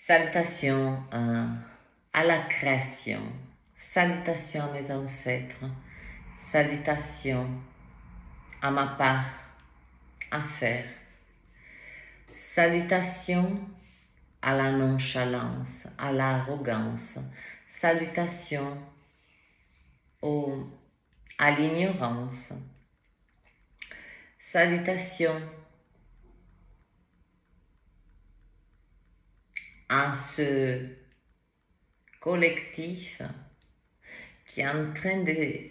Salutations à la création, salutations à mes ancêtres, salutations à ma part à faire, salutations à la nonchalance, à l'arrogance, salutations à l'ignorance, salutations à ce collectif qui est en train de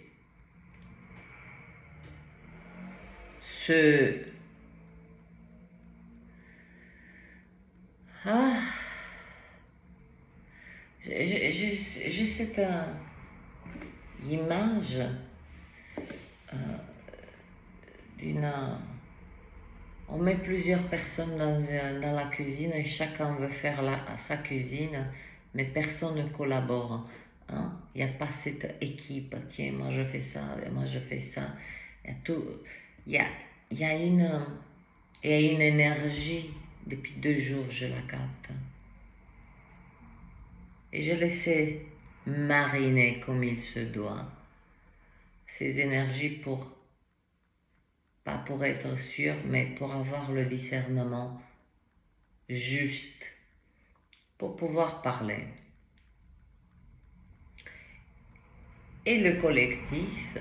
se... J'ai cette image d'une... On met plusieurs personnes dans la cuisine et chacun veut faire sa cuisine, mais personne ne collabore. Hein? Il n'y a pas cette équipe, tiens, moi je fais ça, moi je fais ça. Il y a une énergie, depuis 2 jours je la capte. Et je laissais mariner comme il se doit. Ces énergies pas pour être sûr, mais pour avoir le discernement juste, pour pouvoir parler. Et le collectif,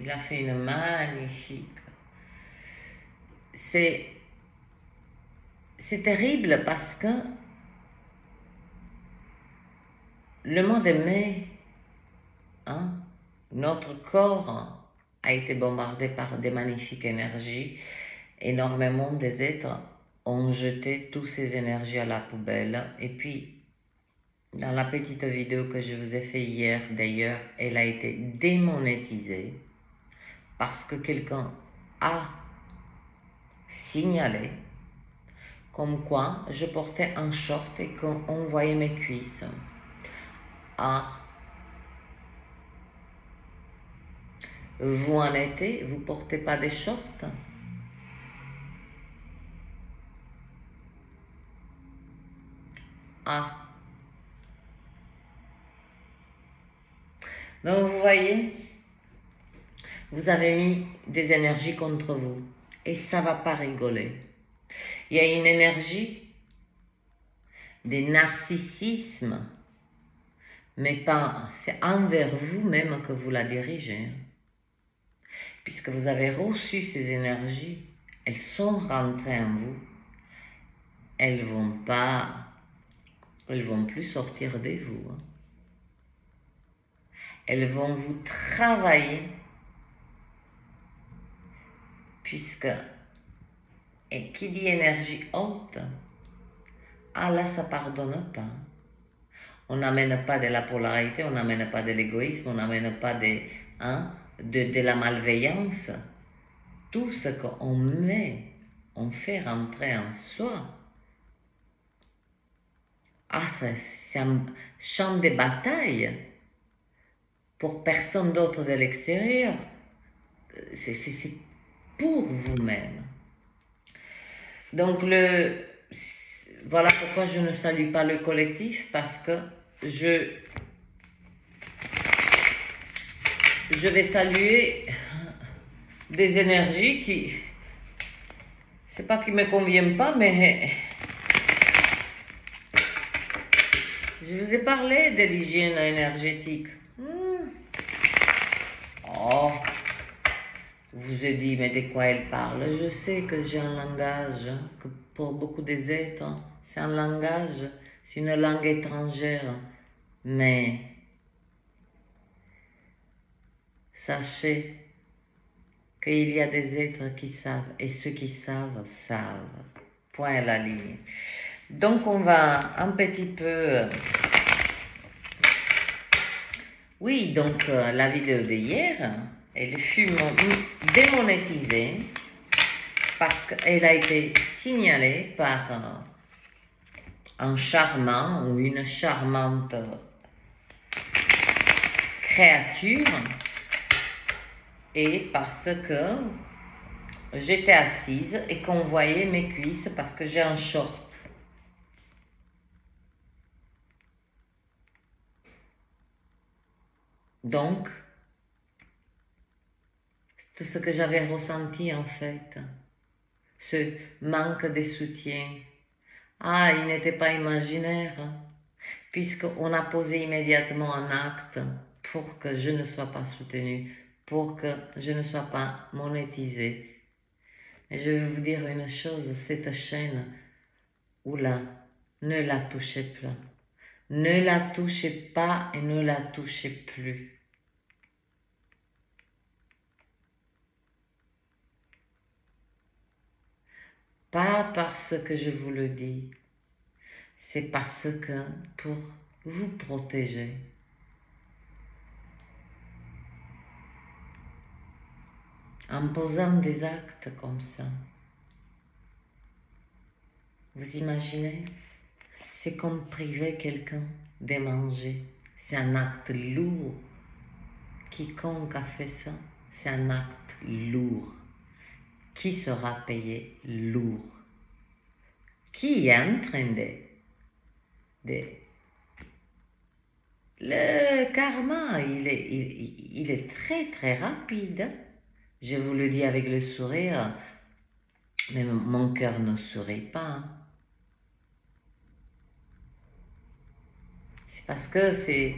il a fait une magnifique... C'est terrible parce que le mois de mai, hein, notre corps a été bombardé par des magnifiques énergies. Énormément des êtres ont jeté toutes ces énergies à la poubelle. Et puis, dans la petite vidéo que je vous ai fait hier, d'ailleurs, elle a été démonétisée parce que quelqu'un a signalé comme quoi je portais un short et qu'on voyait mes cuisses. Vous en été, vous portez pas des shorts? Donc vous voyez, vous avez mis des énergies contre vous et ça va pas rigoler. Il y a une énergie des narcissismes, mais pas, c'est envers vous-même que vous la dirigez. Puisque vous avez reçu ces énergies, elles sont rentrées en vous, elles vont plus sortir de vous. Elles vont vous travailler, puisque, et qui dit énergie haute, là ça pardonne pas. On n'amène pas de la polarité, on n'amène pas de l'égoïsme, on n'amène pas de la malveillance. Tout ce on fait rentrer en soi. C'est un champ de bataille pour personne d'autre de l'extérieur. C'est pour vous-même. Donc, voilà pourquoi je ne salue pas le collectif, parce que je vais saluer des énergies qui, c'est pas qu'ils me conviennent pas, mais je vous ai parlé de l'hygiène énergétique. Je vous ai dit, mais de quoi elle parle? Je sais que j'ai un langage, que pour beaucoup des êtres, c'est un langage, c'est une langue étrangère. Mais sachez qu'il y a des êtres qui savent, et ceux qui savent, savent. Point à la ligne. Donc on va un petit peu... Oui, donc la vidéo d'hier, elle fut démonétisée parce qu'elle a été signalée par un charmant ou une charmante créature, et parce que j'étais assise et qu'on voyait mes cuisses parce que j'ai un short. Donc, tout ce que j'avais ressenti en fait, ce manque de soutien, ah, il n'était pas imaginaire, puisqu'on a posé immédiatement un acte pour que je ne sois pas soutenue, pour que je ne sois pas monétisée. Et je vais vous dire une chose, cette chaîne, oula, ne la touchez pas. Ne la touchez pas et ne la touchez plus. Pas parce que je vous le dis, c'est parce que pour vous protéger. En posant des actes comme ça, vous imaginez, c'est comme priver quelqu'un de manger. C'est un acte lourd. Quiconque a fait ça, c'est un acte lourd. Qui sera payé lourd? Qui est en train de le karma, il est très très rapide. Je vous le dis avec le sourire, mais mon cœur ne sourit pas. C'est parce que c'est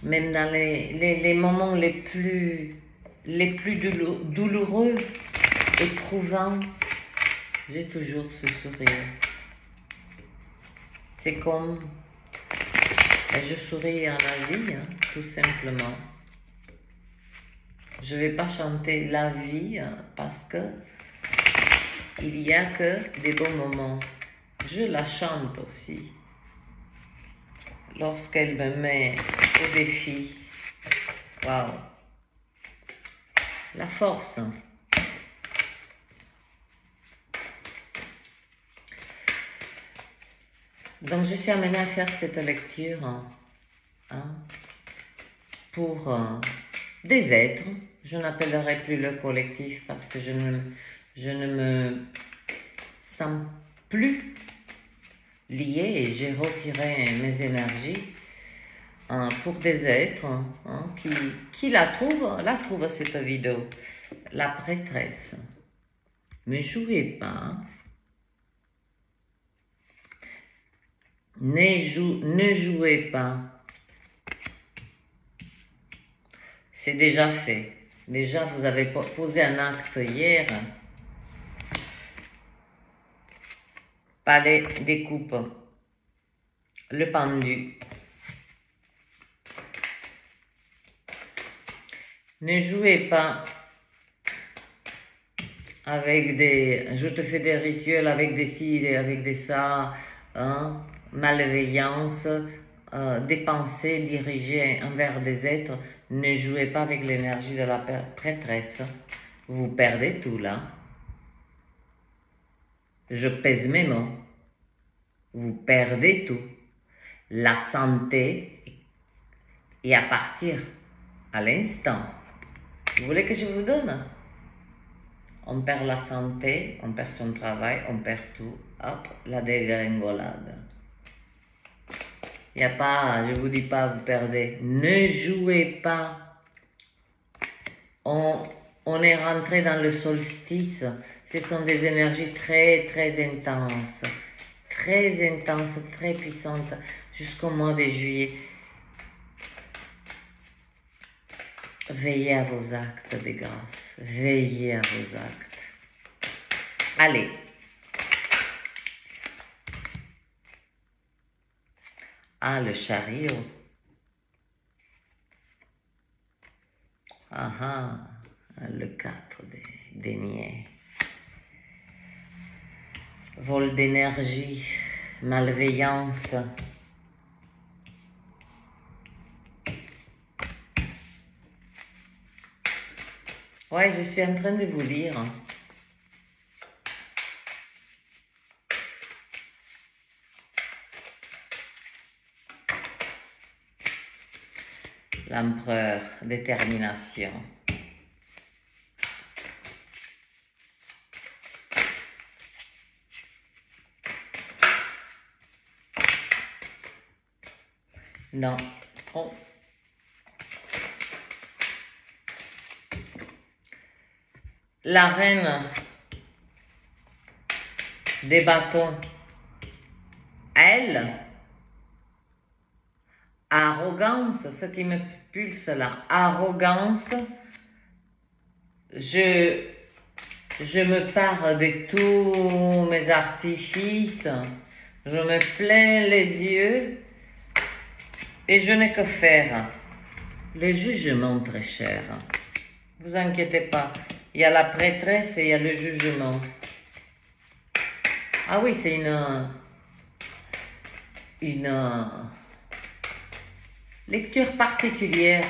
même dans les moments les plus douloureux, éprouvants, j'ai toujours ce sourire. C'est comme, je souris à la vie, hein, tout simplement. Je ne vais pas chanter la vie parce que il n'y a que des bons moments. Je la chante aussi. Lorsqu'elle me met au défi. Waouh! La force. Donc je suis amenée à faire cette lecture hein, pour des êtres. Je n'appellerai plus le collectif parce que je ne me sens plus liée et j'ai retiré mes énergies pour des êtres qui la trouvent cette vidéo. La prêtresse. Ne jouez pas. Ne jouez pas. C'est déjà fait. Déjà, vous avez posé un acte hier. Palais des coupes. Le pendu. Ne jouez pas avec des... Je te fais des rituels avec des ci et avec des ça. Hein, malveillance. Des pensées dirigées envers des êtres. Ne jouez pas avec l'énergie de la prêtresse. Vous perdez tout là. Je pèse mes mots. Vous perdez tout. La santé et à partir à l'instant. Vous voulez que je vous donne? On perd la santé, on perd son travail, on perd tout. Hop, la dégringolade. Il n'y a pas, je vous dis pas, vous perdez. Ne jouez pas. On est rentré dans le solstice. Ce sont des énergies très, très intenses. Très intenses, très puissantes. Jusqu'au mois de juillet. Veillez à vos actes de grâce. Veillez à vos actes. Allez. Ah, le chariot. Ah, ah, le 4 des deniers. Vol d'énergie, malveillance. Ouais, je suis en train de vous lire. L'empereur, détermination. Non. Oh. La reine des bâtons, elle, arrogance, ce qui me pulse là, arrogance, je me pars de tous mes artifices, je me plains les yeux et je n'ai que faire. Le jugement, très cher. Vous inquiétez pas, il y a la prêtresse et il y a le jugement. Ah oui, c'est une lecture particulière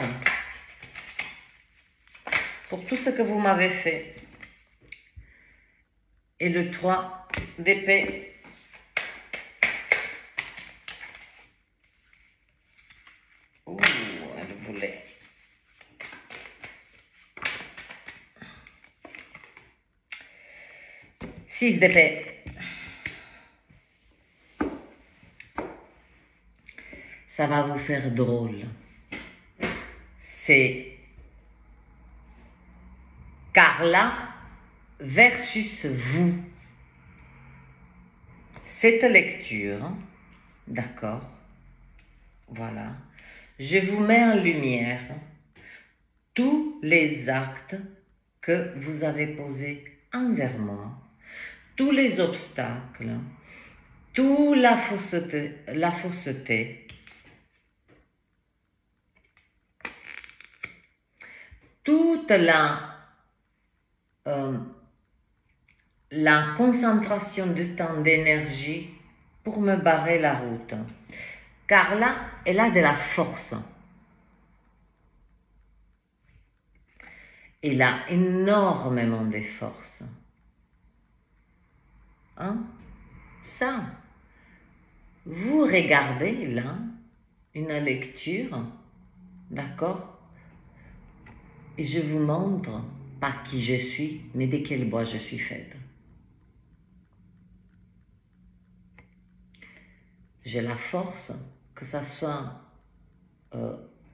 pour tout ce que vous m'avez fait. Et le 3 d'épée. Ouh, elle voulait. Six d'épée. Ça va vous faire drôle. C'est Carla versus vous. Cette lecture, d'accord, voilà, je vous mets en lumière tous les actes que vous avez posés envers moi, tous les obstacles, toute la fausseté, toute la concentration de temps, d'énergie pour me barrer la route. Car là, elle a de la force. Elle a énormément de force. Hein? Ça, vous regardez là une lecture, d'accord? Et je vous montre pas qui je suis, mais de quel bois je suis faite. J'ai la force, que ça soit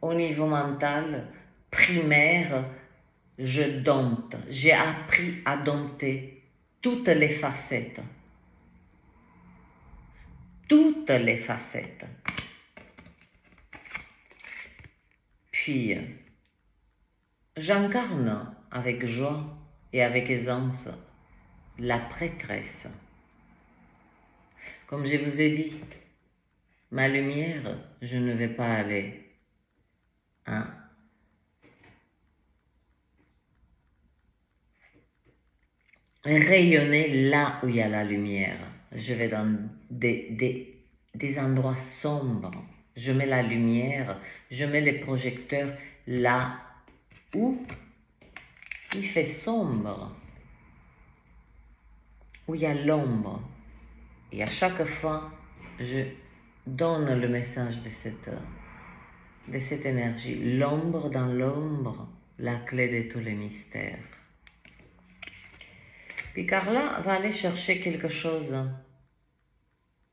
au niveau mental, primaire, je dompte. J'ai appris à dompter toutes les facettes. Toutes les facettes. Puis, j'incarne avec joie et avec aisance la prêtresse. Comme je vous ai dit, ma lumière, je ne vais pas aller rayonner là où il y a la lumière. Je vais dans des endroits sombres. Je mets la lumière, je mets les projecteurs là où il fait sombre, où il y a l'ombre. Et à chaque fois, je donne le message de cette énergie. L'ombre dans l'ombre, la clé de tous les mystères. Puis Carla va aller chercher quelque chose,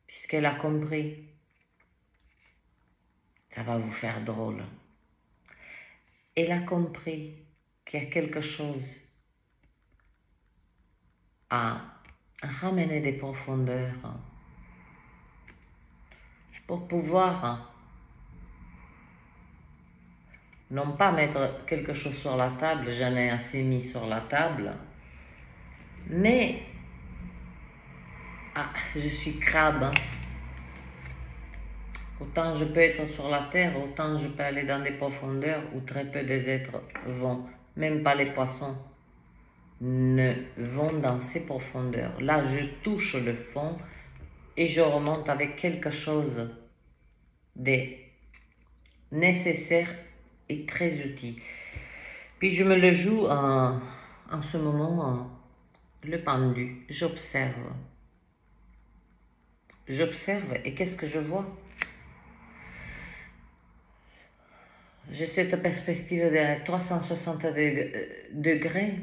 puisqu'elle a compris. Ça va vous faire drôle. Elle a compris qu'il y a quelque chose à ramener des profondeurs pour pouvoir non pas mettre quelque chose sur la table, j'en ai assez mis sur la table, mais je suis crabe. Autant je peux être sur la terre, autant je peux aller dans des profondeurs où très peu des êtres vont. Même pas les poissons ne vont dans ces profondeurs. Là, je touche le fond et je remonte avec quelque chose de nécessaire et très utile. Puis je me le joue en ce moment, le pendu. J'observe. J'observe et qu'est-ce que je vois? J'ai cette perspective de 360 degrés.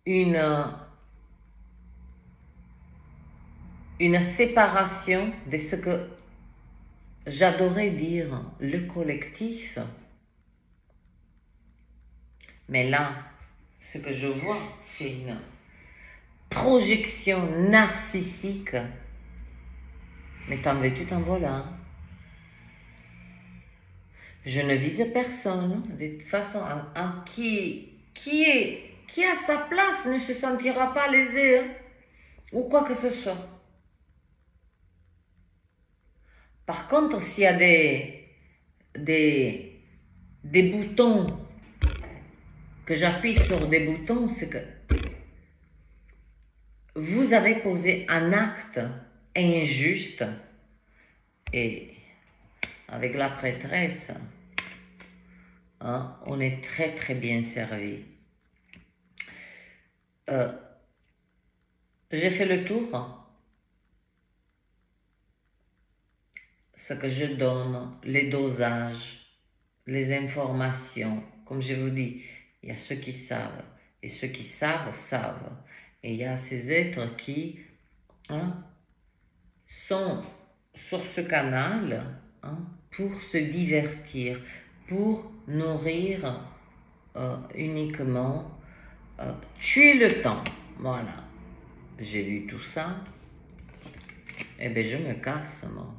Une une séparation de ce que j'adorais dire le collectif. Mais là, ce que je vois, c'est une projection narcissique. Mais t'en veux-tu, t'en voilà. Je ne vise personne. De toute façon, qui a sa place ne se sentira pas lésé, hein, ou quoi que ce soit. Par contre, s'il y a des boutons, que j'appuie sur des boutons, c'est que vous avez posé un acte injuste et avec la prêtresse, hein, on est très très bien servi. J'ai fait le tour. Ce que je donne, les dosages, les informations, comme je vous dis, il y a ceux qui savent, et ceux qui savent, savent. Et il y a ces êtres qui, hein, sont sur ce canal, hein, pour se divertir, pour nourrir uniquement, tuer le temps. Voilà. J'ai vu tout ça. Eh bien, je me casse, moi.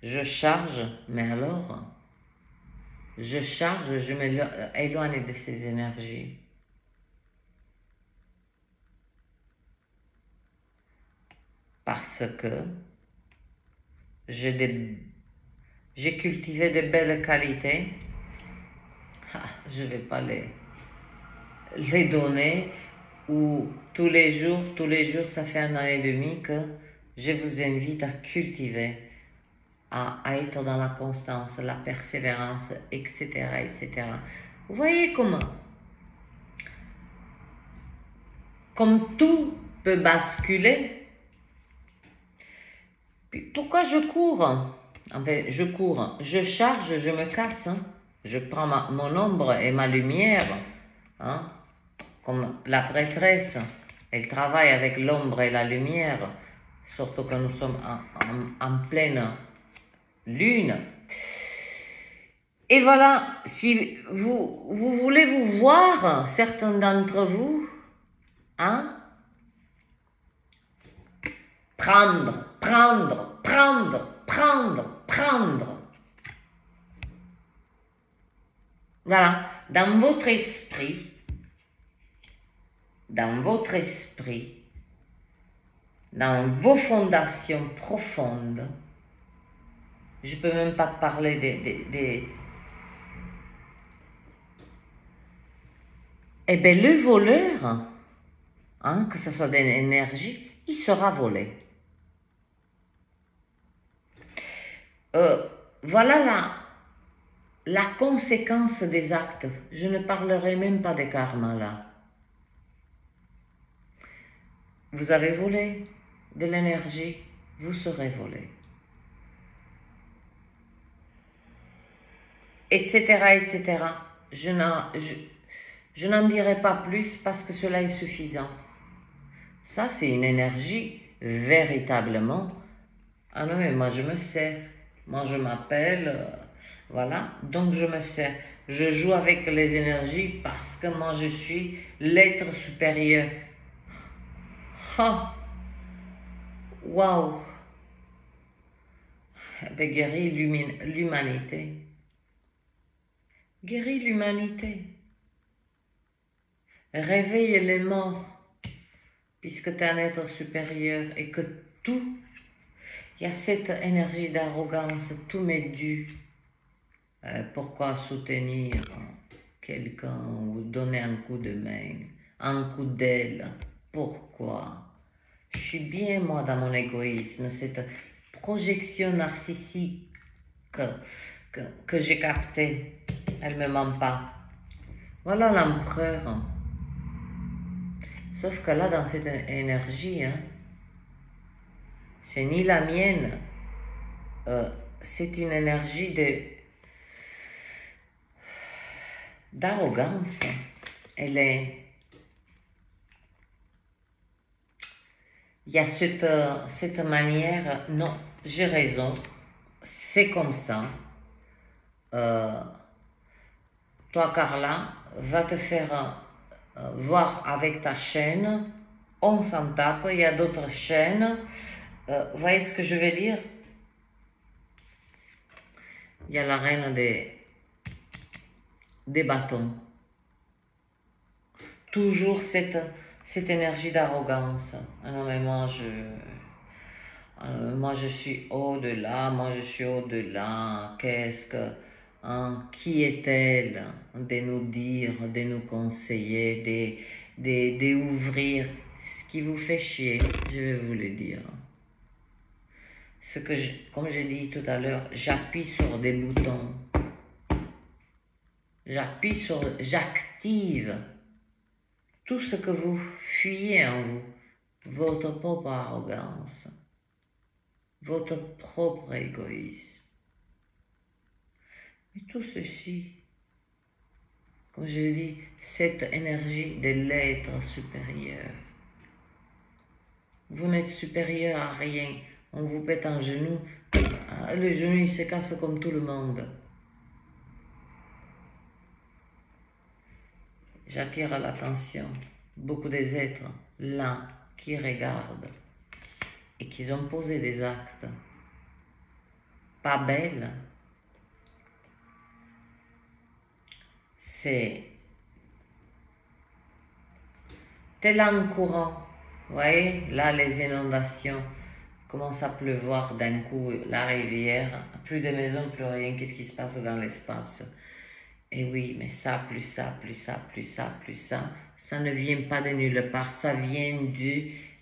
Je charge, mais alors, je charge, je m'éloigne de ces énergies. Parce que j'ai cultivé de belles qualités. Ah, je ne vais pas les donner. Ou tous les jours, ça fait 1 an et demi que je vous invite à cultiver, à être dans la constance, la persévérance, etc., etc. Vous voyez comment comme tout peut basculer. Puis pourquoi je cours? En fait, je cours, je charge, je me casse. Hein. Je prends mon ombre et ma lumière. Hein. Comme la prêtresse, elle travaille avec l'ombre et la lumière. Surtout que nous sommes en pleine lune. Et voilà, si vous voulez vous voir, certains d'entre vous, hein, prendre. Voilà, dans votre esprit, dans vos fondations profondes, je ne peux même pas parler des... Eh bien, le voleur, hein, que ce soit d'énergie, il sera volé. Voilà la conséquence des actes. Je ne parlerai même pas des karma là. Vous avez volé de l'énergie, vous serez volé. Etc., etc. Je n'en dirai pas plus parce que cela est suffisant. Ça, c'est une énergie véritablement. Ah non, mais moi, je me sers. Moi, je m'appelle... voilà, donc je me sers. Je joue avec les énergies parce que moi, je suis l'être supérieur. Ah! Waouh! Ben, guéris l'humanité. Guéris l'humanité. Réveille les morts, puisque tu es un être supérieur et que tout, il y a cette énergie d'arrogance, tout m'est dû. Pourquoi soutenir quelqu'un ou donner un coup de main, un coup d'aile? Pourquoi? Je suis bien, moi, dans mon égoïsme, cette projection narcissique que j'ai captée, elle ne me ment pas. Voilà l'empereur. Sauf que là, dans cette énergie, hein, c'est ni la mienne, c'est une énergie d'arrogance. Elle est... il y a cette manière, non, j'ai raison, c'est comme ça. Toi, Carla, va te faire voir avec ta chaîne, on s'en tape, il y a d'autres chaînes. Vous voyez ce que je veux dire? Il y a la reine des bâtons. Toujours cette énergie d'arrogance. Ah non, mais moi je suis au-delà, moi je suis au-delà. Qu'est-ce que, hein, qui est-elle de nous dire, de nous conseiller, d'ouvrir ce qui vous fait chier, je vais vous le dire. Comme j'ai dit tout à l'heure, j'appuie sur des boutons. J'active tout ce que vous fuyez en vous, votre propre arrogance, votre propre égoïsme. Mais tout ceci, comme je l'ai dit, cette énergie de l'être supérieur. Vous n'êtes supérieur à rien. On vous pète en genou, le genou il se casse comme tout le monde. J'attire à l'attention beaucoup des êtres là qui regardent et qui ont posé des actes pas belles. C'est tel un courant. Vous voyez, là les inondations commencent à pleuvoir d'un coup, la rivière, plus de maisons, plus rien, qu'est-ce qui se passe dans l'espace? Et oui, mais ça, plus ça, plus ça, plus ça, plus ça ne vient pas de nulle part, ça vient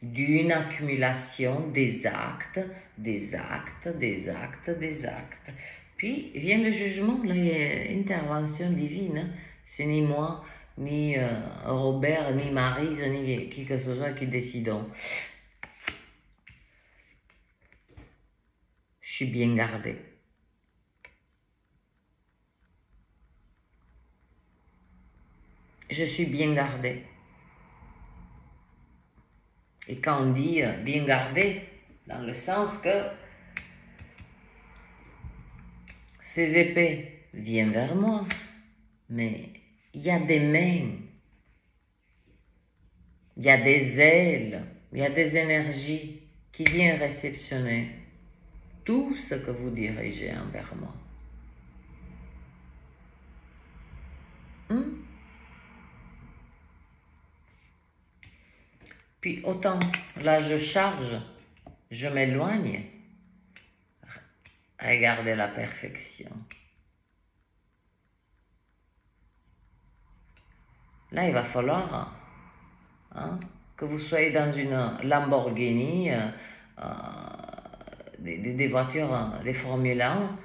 d'une accumulation des actes, des actes, des actes, des actes. Puis vient le jugement, là, il y a une intervention divine, hein. C'est ni moi, ni Robert, ni Maryse, ni qui que ce soit qui décidons. Je suis bien gardée. Je suis bien gardée. Et quand on dit bien gardée, dans le sens que ces épées viennent vers moi, mais il y a des mains, il y a des ailes, il y a des énergies qui viennent réceptionner tout ce que vous dirigez envers moi. Puis autant là je charge, je m'éloigne, regardez la perfection. Là il va falloir que vous soyez dans une Lamborghini, des voitures, des Formule 1,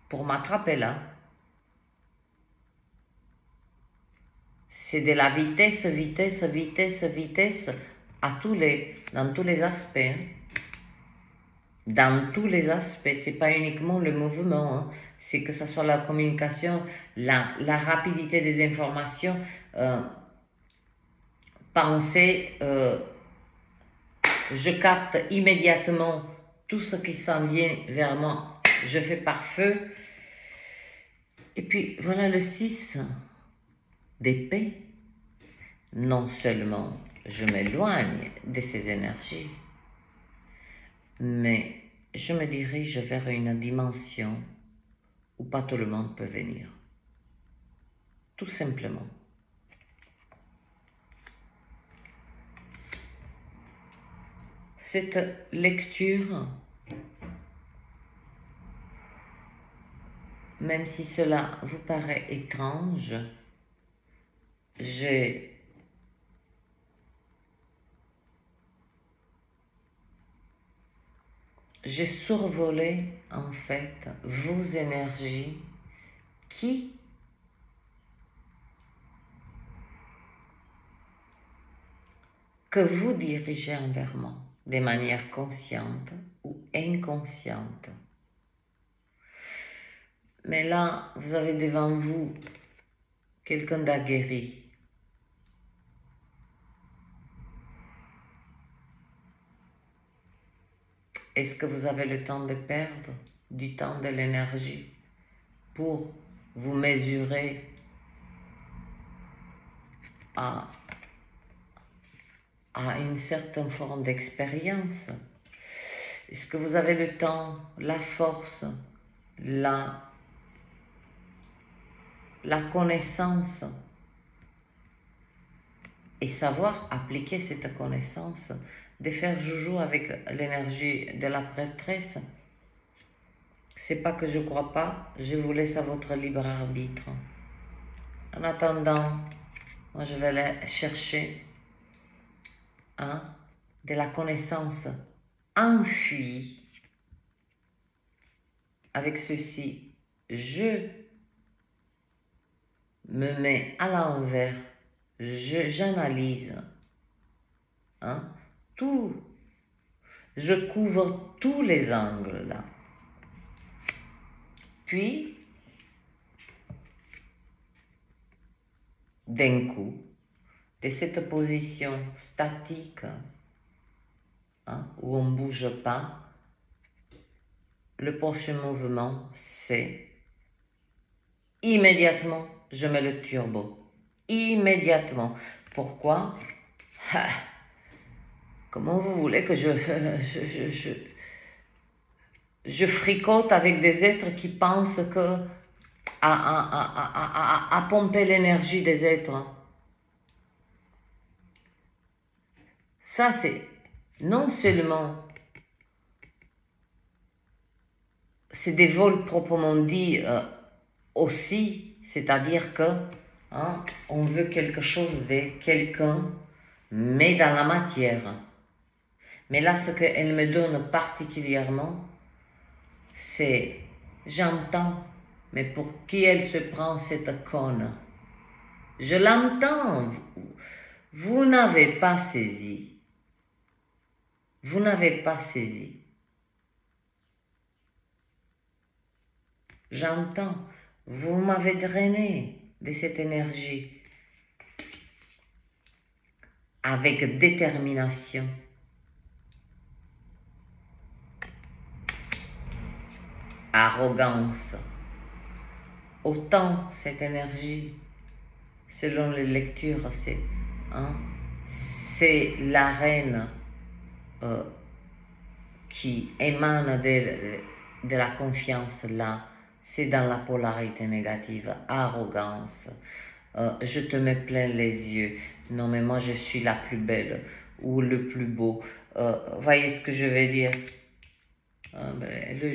pour m'attraper là. C'est de la vitesse, vitesse, vitesse, vitesse, dans tous les aspects. Hein. Dans tous les aspects, c'est pas uniquement le mouvement, hein. C'est que ce soit la communication, la rapidité des informations, pensez, je capte immédiatement tout ce qui s'en vient vers moi, je fais par feu. Et puis voilà le 6 d'épée. Non seulement je m'éloigne de ces énergies, mais je me dirige vers une dimension où pas tout le monde peut venir. Tout simplement. Cette lecture, même si cela vous paraît étrange, j'ai survolé en fait vos énergies que vous dirigez envers moi de manière consciente ou inconsciente. Mais là, vous avez devant vous quelqu'un d'aguerri. Est-ce que vous avez le temps de perdre du temps, de l'énergie pour vous mesurer à une certaine forme d'expérience? Est-ce que vous avez le temps, la force, la connaissance et savoir appliquer cette connaissance, de faire joujou avec l'énergie de la prêtresse? C'est pas que je crois pas, je vous laisse à votre libre arbitre. En attendant, moi je vais aller chercher de la connaissance enfuie. Avec ceci, je me mets à l'envers, j'analyse tout, je couvre tous les angles là. Puis, d'un coup, de cette position statique, où on ne bouge pas, le prochain mouvement, c'est immédiatement, je mets le turbo. Immédiatement. Pourquoi? Comment vous voulez que je fricote avec des êtres qui pensent que à pomper l'énergie des êtres? Ça, c'est non seulement c'est des vols proprement dit aussi, c'est-à-dire que on veut quelque chose de quelqu'un, mais dans la matière. Mais là, ce qu'elle me donne particulièrement, c'est j'entends, mais pour qui elle se prend cette conne? Je l'entends. Vous n'avez pas saisi. Vous n'avez pas saisi. J'entends. Vous m'avez drainé de cette énergie avec détermination. Arrogance. Autant cette énergie, selon les lectures, c'est la reine qui émane de la confiance là, c'est dans la polarité négative, arrogance. Je te mets plein les yeux. Non mais moi je suis la plus belle ou le plus beau. Voyez ce que je vais dire? Le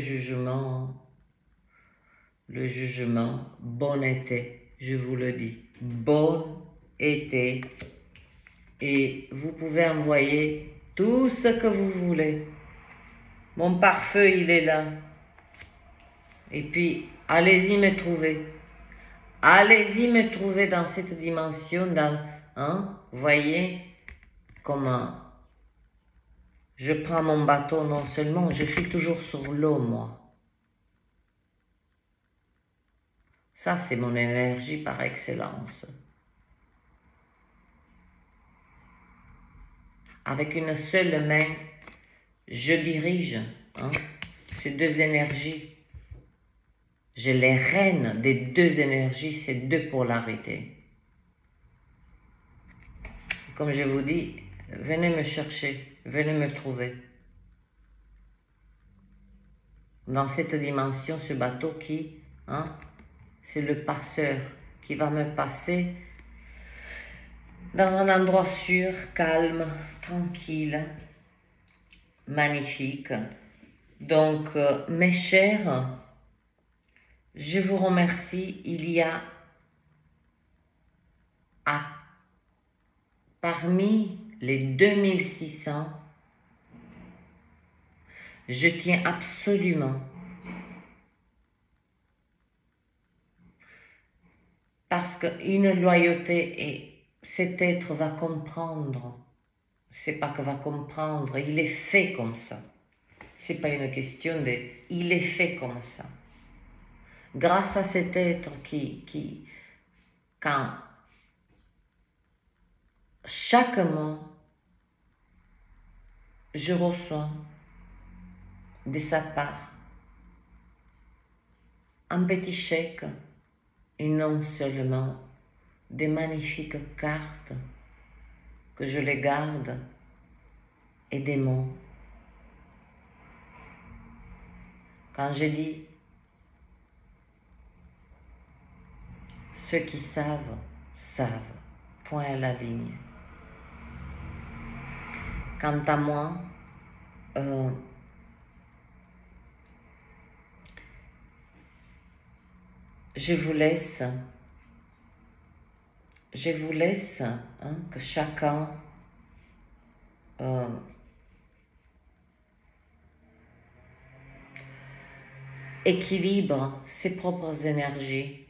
jugement, bon été, je vous le dis, bon été. Et vous pouvez envoyer tout ce que vous voulez. Mon pare-feu, il est là. Et puis, allez-y me trouver. Allez-y me trouver dans cette dimension, voyez comment je prends mon bateau, non seulement, je suis toujours sur l'eau, moi. Ça, c'est mon énergie par excellence. Avec une seule main, je dirige ces deux énergies. Je les règne des deux énergies, ces deux polarités. Comme je vous dis, venez me chercher, venez me trouver. Dans cette dimension, ce bateau qui, c'est le passeur qui va me passer dans un endroit sûr, calme, tranquille, magnifique. Donc, mes chers, je vous remercie. Il y a parmi les 2600, je tiens absolument, parce qu'une loyauté, et cet être va comprendre. C'est pas que va comprendre, il est fait comme ça. C'est pas une question de, il est fait comme ça. Grâce à cet être qui quand chaque mois, je reçois de sa part un petit chèque et non seulement des magnifiques cartes que je les garde et des mots. Quand je dis ceux qui savent, savent, point à la ligne. Quant à moi, je vous laisse que chacun équilibre ses propres énergies,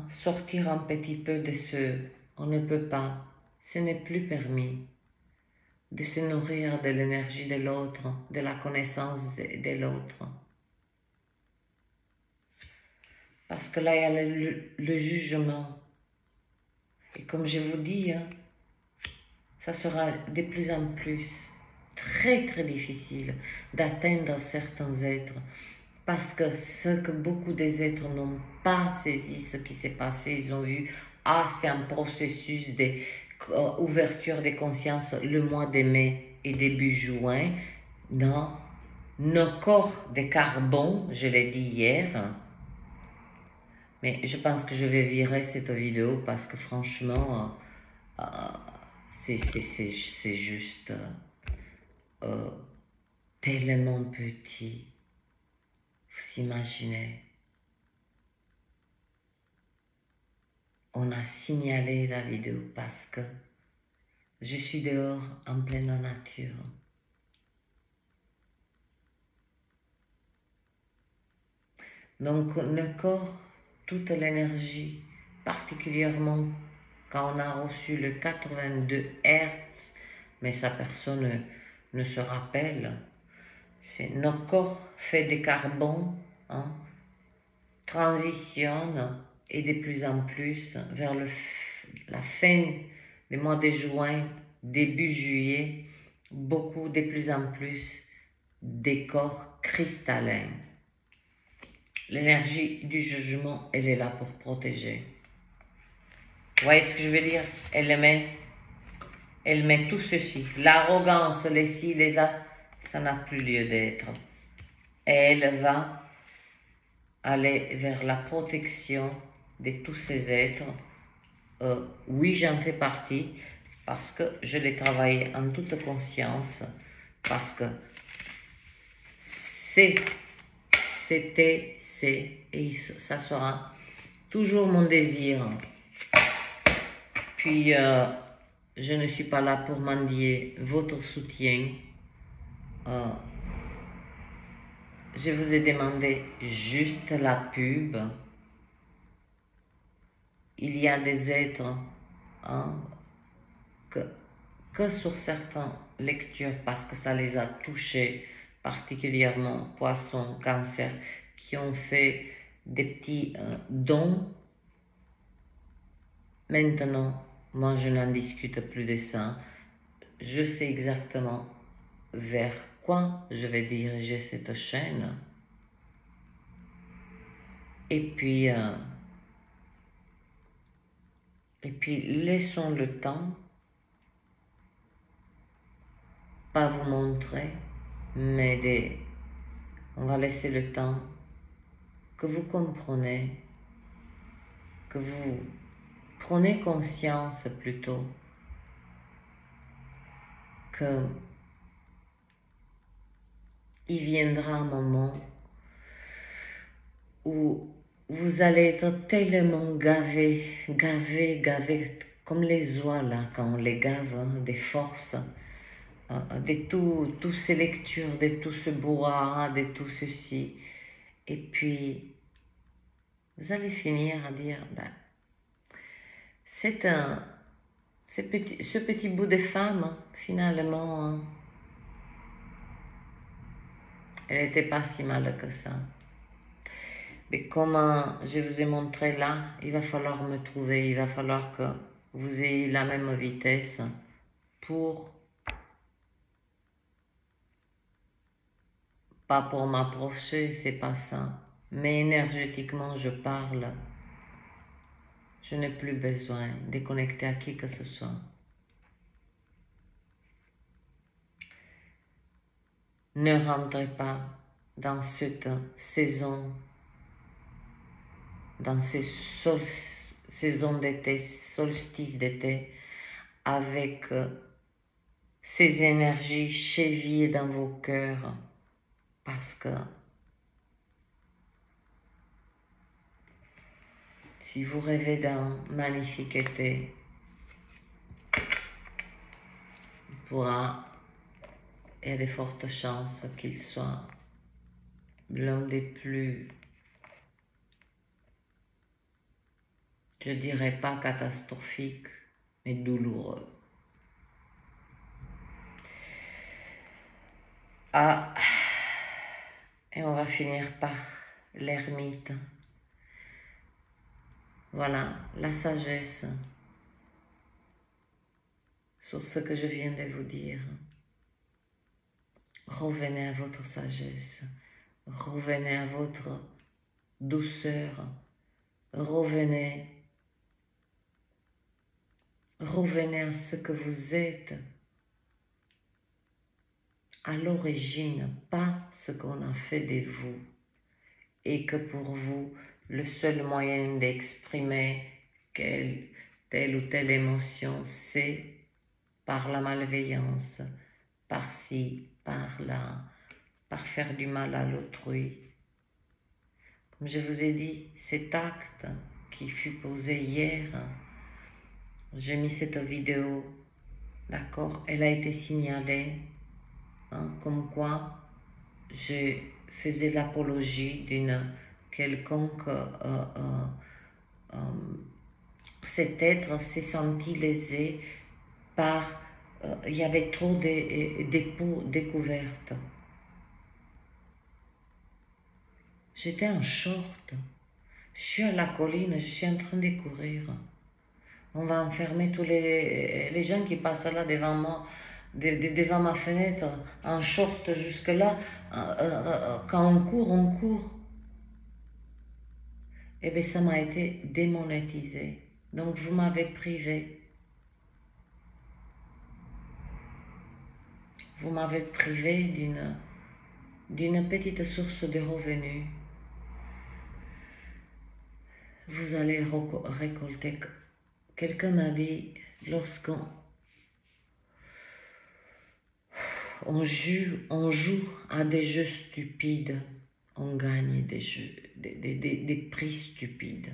sortir un petit peu de ce on ne peut pas, ce n'est plus permis, de se nourrir de l'énergie de l'autre, de la connaissance de l'autre. Parce que là, il y a le jugement. Et comme je vous dis, ça sera de plus en plus très très difficile d'atteindre certains êtres. Parce que ce que beaucoup des êtres n'ont pas saisi, ce qui s'est passé, ils ont vu, c'est un processus d'ouverture des consciences le mois de mai et début juin. Non, nos corps de carbone, je l'ai dit hier, mais je pense que je vais virer cette vidéo parce que franchement, c'est juste tellement petit. Vous imaginez? On a signalé la vidéo parce que je suis dehors en pleine nature. Donc le corps, toute l'énergie, particulièrement quand on a reçu le 82 Hertz, mais sa personne ne se rappelle, c'est notre corps fait des carbone, transitionne et de plus en plus vers la fin du mois de juin, début juillet, de plus en plus des corps cristallins. L'énergie du jugement, elle est là pour protéger. Vous voyez ce que je veux dire? Elle met tout ceci. L'arrogance, les ci, les là, ça n'a plus lieu d'être. Et elle va aller vers la protection de tous ces êtres. Oui, j'en fais partie parce que je l'ai travaillé en toute conscience, parce que c'était, c'est et ça sera toujours mon désir. Puis, je ne suis pas là pour mendier votre soutien. Je vous ai demandé juste la pub. Il y a des êtres que sur certaines lectures, parce que ça les a touchés, particulièrement poissons, cancer, qui ont fait des petits dons. Maintenant, moi je n'en discute plus de ça. Je sais exactement vers quoi je vais diriger cette chaîne. Et puis laissons le temps, pas vous montrer, mais on va laisser le temps que vous comprenez, que vous prenez conscience plutôt que il viendra un moment où vous allez être tellement gavé, comme les oies là, quand on les gave, des forces, de toutes ces lectures, de tout ce brouhaha, de tout ceci. Et puis, vous allez finir à dire, ce petit bout de femme, finalement, elle n'était pas si mal que ça. Mais comme je vous ai montré là, il va falloir me trouver, il va falloir que vous ayez la même vitesse pour pas pour m'approcher, c'est pas ça. Mais énergétiquement, je parle. Je n'ai plus besoin de connecter à qui que ce soit. Ne rentrez pas dans cette saison, dans ces saisons d'été, solstices d'été, avec ces énergies chevillées dans vos cœurs, parce que si vous rêvez d'un magnifique été, il y a de fortes chances qu'il soit l'un des plus, je dirais pas catastrophiques, mais douloureux. Ah, et on va finir par l'ermite. Voilà, la sagesse sur ce que je viens de vous dire. Revenez à votre sagesse, revenez à votre douceur, revenez à ce que vous êtes à l'origine, pas ce qu'on a fait de vous, et que pour vous, le seul moyen d'exprimer telle ou telle émotion, c'est par la malveillance, par ci, par là, par faire du mal à l'autrui. Comme je vous ai dit, cet acte qui fut posé hier, j'ai mis cette vidéo, d'accord, elle a été signalée, comme quoi je faisais l'apologie d'une quelconque... cet être s'est senti lésé par... il y avait trop de peaux découvertes. J'étais en short. Je suis à la colline, je suis en train de courir. On va enfermer tous les gens qui passent là devant moi, devant ma fenêtre, en short jusque-là. Quand on court. Eh bien, ça m'a été démonétisé. Donc, vous m'avez privé. Vous m'avez privé d'une petite source de revenus. Vous allez récolter. Quelqu'un m'a dit, lorsqu'on joue à des jeux stupides, on gagne des prix stupides.